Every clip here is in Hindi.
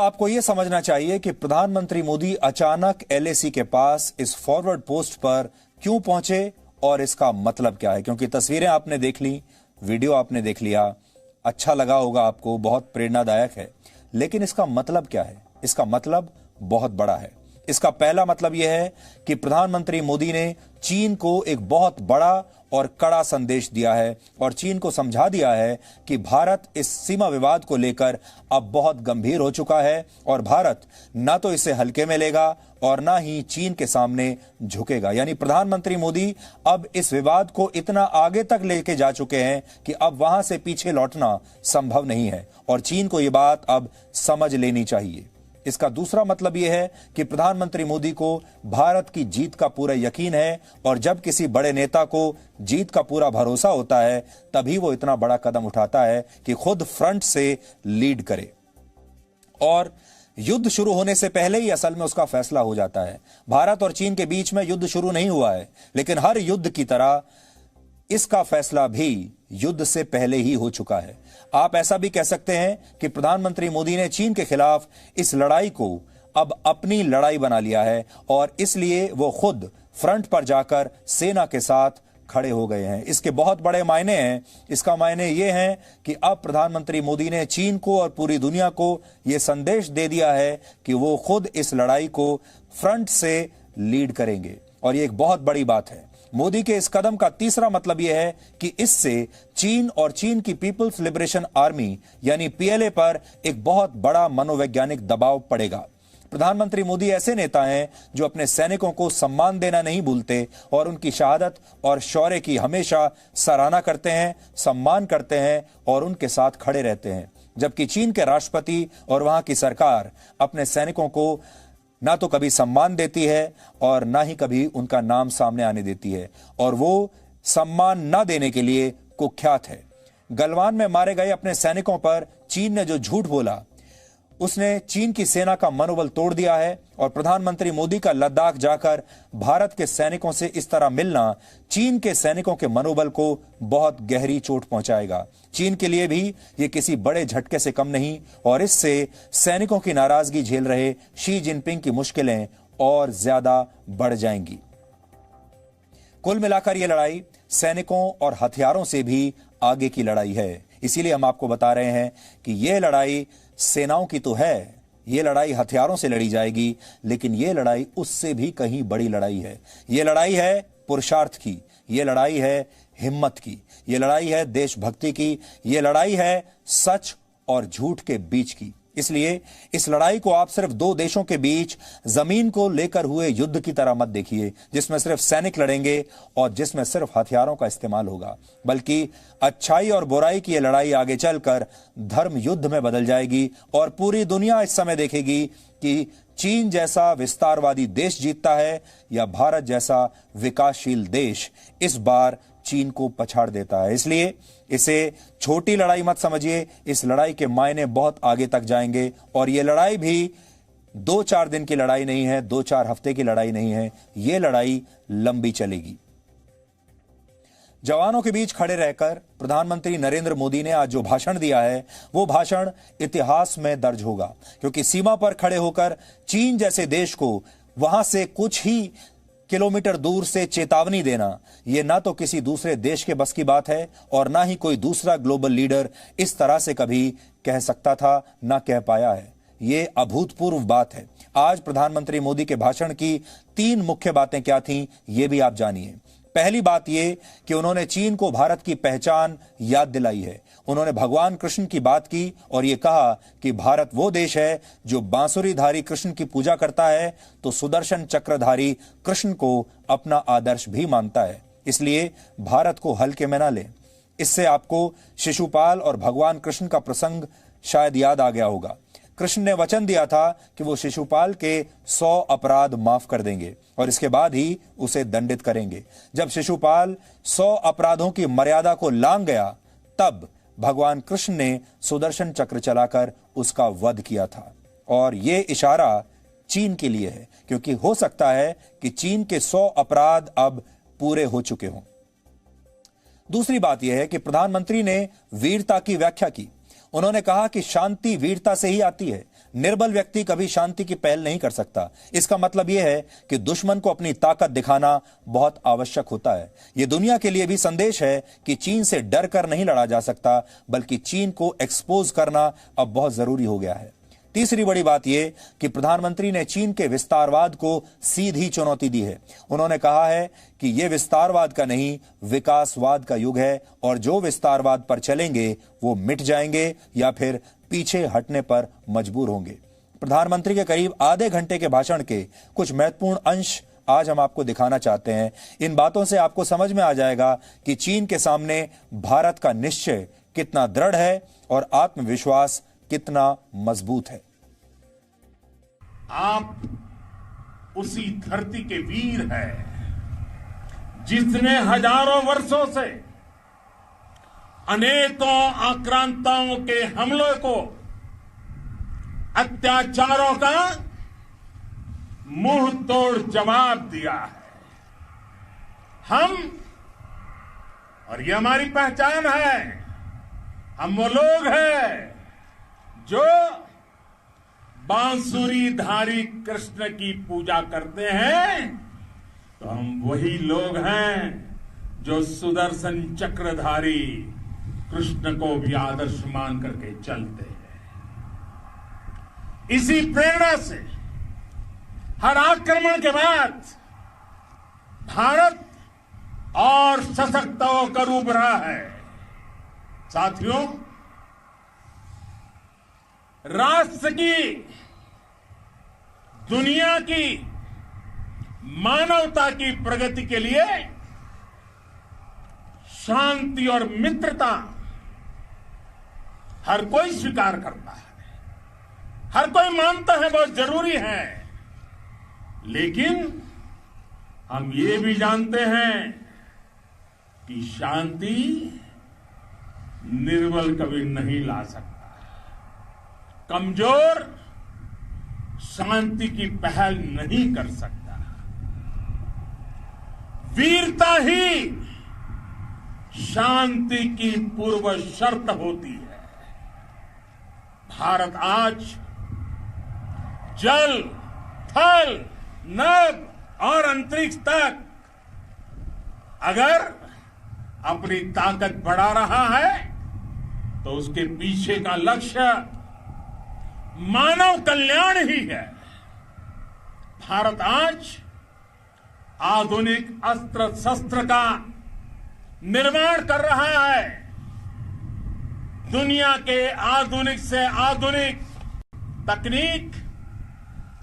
आपको यह समझना चाहिए कि प्रधानमंत्री मोदी अचानक एलएसी के पास इस फॉरवर्ड पोस्ट पर क्यों पहुंचे और इसका मतलब क्या है। क्योंकि तस्वीरें आपने देख ली, वीडियो आपने देख लिया, अच्छा लगा होगा आपको, बहुत प्रेरणादायक है, लेकिन इसका मतलब क्या है? इसका मतलब बहुत बड़ा है। इसका पहला मतलब यह है कि प्रधानमंत्री मोदी ने चीन को एक बहुत बड़ा और कड़ा संदेश दिया है और चीन को समझा दिया है कि भारत इस सीमा विवाद को लेकर अब बहुत गंभीर हो चुका है और भारत ना तो इसे हल्के में लेगा और ना ही चीन के सामने झुकेगा। यानी प्रधानमंत्री मोदी अब इस विवाद को इतना आगे तक लेके जा चुके हैं कि अब वहां से पीछे लौटना संभव नहीं है और चीन को यह बात अब समझ लेनी चाहिए। इसका दूसरा मतलब यह है कि प्रधानमंत्री मोदी को भारत की जीत का पूरा यकीन है और जब किसी बड़े नेता को जीत का पूरा भरोसा होता है तभी वो इतना बड़ा कदम उठाता है कि खुद फ्रंट से लीड करे। और युद्ध शुरू होने से पहले ही असल में उसका फैसला हो जाता है। भारत और चीन के बीच में युद्ध शुरू नहीं हुआ है, लेकिन हर युद्ध की तरह इसका फैसला भी युद्ध से पहले ही हो चुका है। आप ऐसा भी कह सकते हैं कि प्रधानमंत्री मोदी ने चीन के खिलाफ इस लड़ाई को अब अपनी लड़ाई बना लिया है और इसलिए वो खुद फ्रंट पर जाकर सेना के साथ खड़े हो गए हैं। इसके बहुत बड़े मायने हैं। इसका मायने ये हैं कि अब प्रधानमंत्री मोदी ने चीन को और पूरी दुनिया को यह संदेश दे दिया है कि वो खुद इस लड़ाई को फ्रंट से लीड करेंगे और ये एक बहुत बड़ी बात है। मोदी के इस कदम का तीसरा मतलब यह है कि इससे चीन और चीन की पीपल्स लिबरेशन आर्मी यानी पीएलए पर एक बहुत बड़ा मनोवैज्ञानिक दबाव पड़ेगा। प्रधानमंत्री मोदी ऐसे नेता हैं जो अपने सैनिकों को सम्मान देना नहीं भूलते और उनकी शहादत और शौर्य की हमेशा सराहना करते हैं, सम्मान करते हैं और उनके साथ खड़े रहते हैं। जबकि चीन के राष्ट्रपति और वहां की सरकार अपने सैनिकों को ना तो कभी सम्मान देती है और ना ही कभी उनका नाम सामने आने देती है और वो सम्मान ना देने के लिए कुख्यात है। गलवान में मारे गए अपने सैनिकों पर चीन ने जो झूठ बोला उसने चीन की सेना का मनोबल तोड़ दिया है और प्रधानमंत्री मोदी का लद्दाख जाकर भारत के सैनिकों से इस तरह मिलना चीन के सैनिकों के मनोबल को बहुत गहरी चोट पहुंचाएगा। चीन के लिए भी ये किसी बड़े झटके से कम नहीं और इससे सैनिकों की नाराजगी झेल रहे शी जिनपिंग की मुश्किलें और ज्यादा बढ़ जाएंगी। कुल मिलाकर यह लड़ाई सैनिकों और हथियारों से भी आगे की लड़ाई है। इसीलिए हम आपको बता रहे हैं कि यह लड़ाई सेनाओं की तो है, यह लड़ाई हथियारों से लड़ी जाएगी, लेकिन यह लड़ाई उससे भी कहीं बड़ी लड़ाई है। यह लड़ाई है पुरुषार्थ की, यह लड़ाई है हिम्मत की, यह लड़ाई है देशभक्ति की, यह लड़ाई है सच और झूठ के बीच की। इसलिए इस लड़ाई को आप सिर्फ दो देशों के बीच जमीन को लेकर हुए युद्ध की तरह मत देखिए जिसमें सिर्फ सैनिक लड़ेंगे और जिसमें सिर्फ हथियारों का इस्तेमाल होगा, बल्कि अच्छाई और बुराई की यह लड़ाई आगे चलकर धर्म युद्ध में बदल जाएगी और पूरी दुनिया इस समय देखेगी कि चीन जैसा विस्तारवादी देश जीतता है या भारत जैसा विकासशील देश इस बार चीन को पछाड़ देता है। इसलिए इसे छोटी लड़ाई मत समझिए, इस लड़ाई के मायने बहुत आगे तक जाएंगे और यह लड़ाई भी 2-4 दिन की लड़ाई नहीं है, 2-4 हफ्ते की लड़ाई नहीं है, यह लड़ाई लंबी चलेगी। जवानों के बीच खड़े रहकर प्रधानमंत्री नरेंद्र मोदी ने आज जो भाषण दिया है वो भाषण इतिहास में दर्ज होगा, क्योंकि सीमा पर खड़े होकर चीन जैसे देश को वहां से कुछ ही किलोमीटर दूर से चेतावनी देना यह ना तो किसी दूसरे देश के बस की बात है और ना ही कोई दूसरा ग्लोबल लीडर इस तरह से कभी कह सकता था, ना कह पाया है। यह अभूतपूर्व बात है। आज प्रधानमंत्री मोदी के भाषण की 3 मुख्य बातें क्या थीं, यह भी आप जानिए। पहली बात यह कि उन्होंने चीन को भारत की पहचान याद दिलाई है। उन्होंने भगवान कृष्ण की बात की और यह कहा कि भारत वो देश है जो बांसुरीधारी कृष्ण की पूजा करता है तो सुदर्शन चक्रधारी कृष्ण को अपना आदर्श भी मानता है, इसलिए भारत को हल्के में ना लें। इससे आपको शिशुपाल और भगवान कृष्ण का प्रसंग शायद याद आ गया होगा। कृष्ण ने वचन दिया था कि वो शिशुपाल के 100 अपराध माफ कर देंगे और इसके बाद ही उसे दंडित करेंगे। जब शिशुपाल 100 अपराधों की मर्यादा को लांघ गया तब भगवान कृष्ण ने सुदर्शन चक्र चलाकर उसका वध किया था और यह इशारा चीन के लिए है, क्योंकि हो सकता है कि चीन के 100 अपराध अब पूरे हो चुके हों। दूसरी बात यह है कि प्रधानमंत्री ने वीरता की व्याख्या की। उन्होंने कहा कि शांति वीरता से ही आती है। निर्बल व्यक्ति कभी शांति की पहल नहीं कर सकता। इसका मतलब यह है कि दुश्मन को अपनी ताकत दिखाना बहुत आवश्यक होता है। यह दुनिया के लिए भी संदेश है कि चीन से डर कर नहीं लड़ा जा सकता, बल्कि चीन को एक्सपोज करना अब बहुत जरूरी हो गया है। तीसरी बड़ी बात यह कि प्रधानमंत्री ने चीन के विस्तारवाद को सीधी चुनौती दी है। उन्होंने कहा है कि यह विस्तारवाद का नहीं, विकासवाद का युग है और जो विस्तारवाद पर चलेंगे वो मिट जाएंगे या फिर पीछे हटने पर मजबूर होंगे। प्रधानमंत्री के करीब आधे घंटे के भाषण के कुछ महत्वपूर्ण अंश आज हम आपको दिखाना चाहते हैं। इन बातों से आपको समझ में आ जाएगा कि चीन के सामने भारत का निश्चय कितना दृढ़ है और आत्मविश्वास कितना मजबूत है। आप उसी धरती के वीर हैं जिसने हजारों वर्षों से अनेकों आक्रांताओं के हमलों को, अत्याचारों का मुंह तोड़ जवाब दिया है। हम, और ये हमारी पहचान है, हम वो लोग हैं जो बांसुरीधारी कृष्ण की पूजा करते हैं, तो हम वही लोग हैं जो सुदर्शन चक्रधारी कृष्ण को भी आदर्श मान करके चलते हैं। इसी प्रेरणा से हर आक्रमण के बाद भारत और सशक्त होकर उभरा है। साथियों, राष्ट्र की, दुनिया की, मानवता की प्रगति के लिए शांति और मित्रता हर कोई स्वीकार करता है, हर कोई मानता है बहुत जरूरी है। लेकिन हम ये भी जानते हैं कि शांति निर्बल कभी नहीं ला सकता। कमजोर शांति की पहल नहीं कर सकता। वीरता ही शांति की पूर्व शर्त होती है। भारत आज जल, थल, नभ और अंतरिक्ष तक अगर अपनी ताकत बढ़ा रहा है तो उसके पीछे का लक्ष्य मानव कल्याण ही है। भारत आज आधुनिक अस्त्र शस्त्र का निर्माण कर रहा है। दुनिया के आधुनिक से आधुनिक तकनीक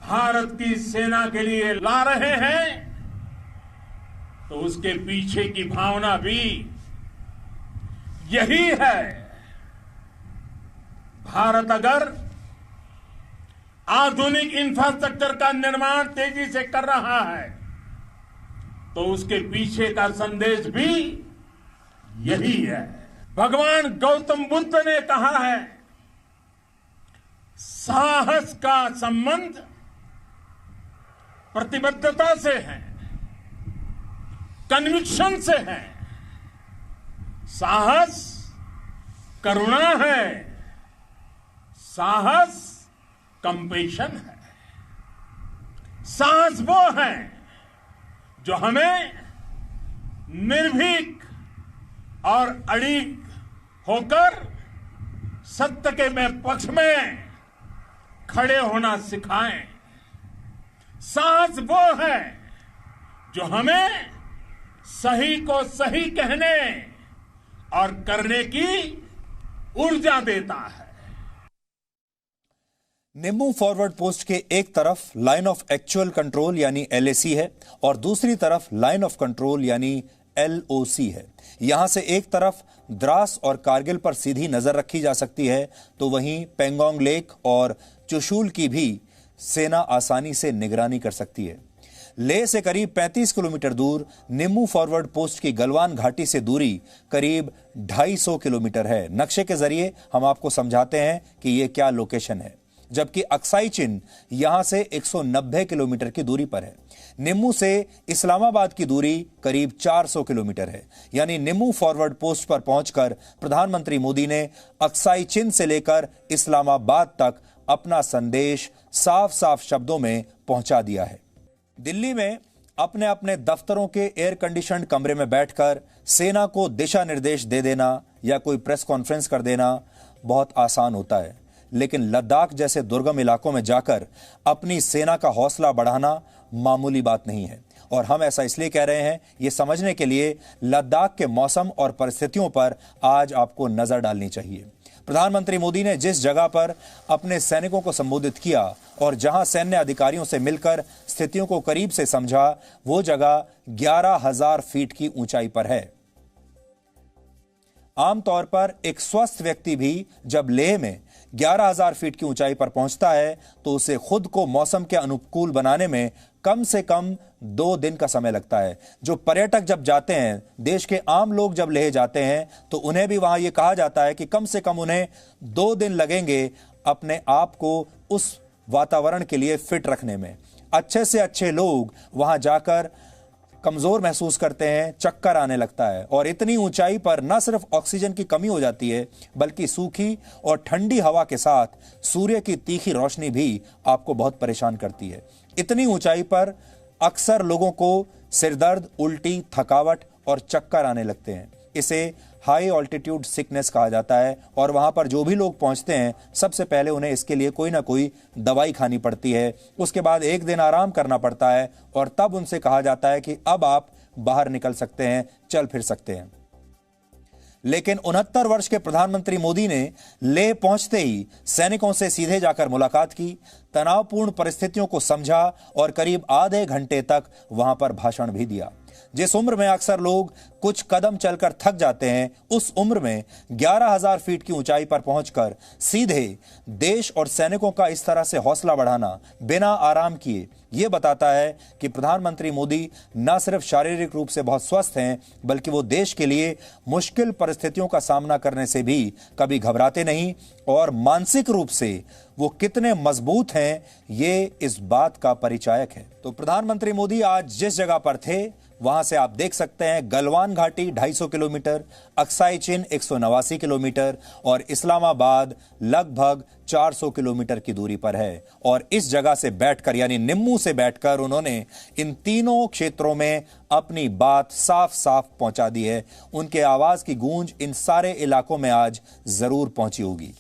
भारत की सेना के लिए ला रहे हैं, तो उसके पीछे की भावना भी यही है। भारत अगर आधुनिक इंफ्रास्ट्रक्चर का निर्माण तेजी से कर रहा है तो उसके पीछे का संदेश भी यही है। भगवान गौतम बुद्ध ने कहा है, साहस का संबंध प्रतिबद्धता से है, कन्विक्शन से है। साहस करुणा है, साहस कंपेशन है। साहस वो है जो हमें निर्भीक और अड़िग होकर सत्य के पक्ष में खड़े होना सिखाएं। साहस वो है जो हमें सही को सही कहने और करने की ऊर्जा देता है। निम्बू फॉरवर्ड पोस्ट के एक तरफ लाइन ऑफ एक्चुअल कंट्रोल यानी LAC है और दूसरी तरफ लाइन ऑफ कंट्रोल यानी LOC है। यहां से एक तरफ द्रास और कारगिल पर सीधी नजर रखी जा सकती है, तो वहीं पेंगोंग लेक और चुशूल की भी सेना आसानी से निगरानी कर सकती है। लेह से करीब 35 किलोमीटर दूर निम्बू फॉरवर्ड पोस्ट की गलवान घाटी से दूरी करीब 250 किलोमीटर है। नक्शे के जरिए हम आपको समझाते हैं कि यह क्या लोकेशन है। जबकि अक्साई चिन यहां से 190 किलोमीटर की दूरी पर है। निम्मू से इस्लामाबाद की दूरी करीब 400 किलोमीटर है। यानी निम्मू फॉरवर्ड पोस्ट पर पहुंचकर प्रधानमंत्री मोदी ने अक्साई चिन से लेकर इस्लामाबाद तक अपना संदेश साफ साफ शब्दों में पहुंचा दिया है। दिल्ली में अपने अपने दफ्तरों के एयर कंडीशनड कमरे में बैठकर सेना को दिशा निर्देश दे देना या कोई प्रेस कॉन्फ्रेंस कर देना बहुत आसान होता है, लेकिन लद्दाख जैसे दुर्गम इलाकों में जाकर अपनी सेना का हौसला बढ़ाना मामूली बात नहीं है। और हम ऐसा इसलिए कह रहे हैं, ये समझने के लिए लद्दाख के मौसम और परिस्थितियों पर आज आपको नजर डालनी चाहिए। प्रधानमंत्री मोदी ने जिस जगह पर अपने सैनिकों को संबोधित किया और जहां सैन्य अधिकारियों से मिलकर स्थितियों को करीब से समझा, वो जगह 11,000 फीट की ऊंचाई पर है। आमतौर पर एक स्वस्थ व्यक्ति भी जब लेह में 11,000 फीट की ऊंचाई पर पहुंचता है तो उसे खुद को मौसम के अनुकूल बनाने में कम से कम 2 दिन का समय लगता है। जो पर्यटक जब जाते हैं, देश के आम लोग जब लेह जाते हैं, तो उन्हें भी वहां यह कहा जाता है कि कम से कम उन्हें 2 दिन लगेंगे अपने आप को उस वातावरण के लिए फिट रखने में। अच्छे से अच्छे लोग वहां जाकर कमजोर महसूस करते हैं, चक्कर आने लगता है और इतनी ऊंचाई पर न सिर्फ ऑक्सीजन की कमी हो जाती है, बल्कि सूखी और ठंडी हवा के साथ सूर्य की तीखी रोशनी भी आपको बहुत परेशान करती है। इतनी ऊंचाई पर अक्सर लोगों को सिरदर्द, उल्टी, थकावट और चक्कर आने लगते हैं। इसे हाई ऑल्टीट्यूड सिकनेस कहा जाता है और वहां पर जो भी लोग पहुंचते हैं, सबसे पहले उन्हें इसके लिए कोई ना कोई दवाई खानी पड़ती है। उसके बाद 1 दिन आराम करना पड़ता है और तब उनसे कहा जाता है कि अब आप बाहर निकल सकते हैं, चल फिर सकते हैं। लेकिन 69 वर्ष के प्रधानमंत्री मोदी ने लेह पहुंचते ही सैनिकों से सीधे जाकर मुलाकात की, तनावपूर्ण परिस्थितियों को समझा और करीब आधे घंटे तक वहां पर भाषण भी दिया। जिस उम्र में अक्सर लोग कुछ कदम चलकर थक जाते हैं, उस उम्र में 11,000 फीट की ऊंचाई पर पहुंचकर सीधे देश और सैनिकों का इस तरह से हौसला बढ़ाना बिना आराम किए, यह बताता है कि प्रधानमंत्री मोदी न सिर्फ शारीरिक रूप से बहुत स्वस्थ हैं, बल्कि वो देश के लिए मुश्किल परिस्थितियों का सामना करने से भी कभी घबराते नहीं और मानसिक रूप से वो कितने मजबूत हैं, ये इस बात का परिचायक है। तो प्रधानमंत्री मोदी आज जिस जगह पर थे, वहां से आप देख सकते हैं गलवान घाटी 250 किलोमीटर, अक्साई चिन 189 किलोमीटर और इस्लामाबाद लगभग 400 किलोमीटर की दूरी पर है। और इस जगह से बैठकर, यानी निम्मू से बैठकर, उन्होंने इन तीनों क्षेत्रों में अपनी बात साफ साफ पहुंचा दी है। उनके आवाज की गूंज इन सारे इलाकों में आज जरूर पहुंची होगी।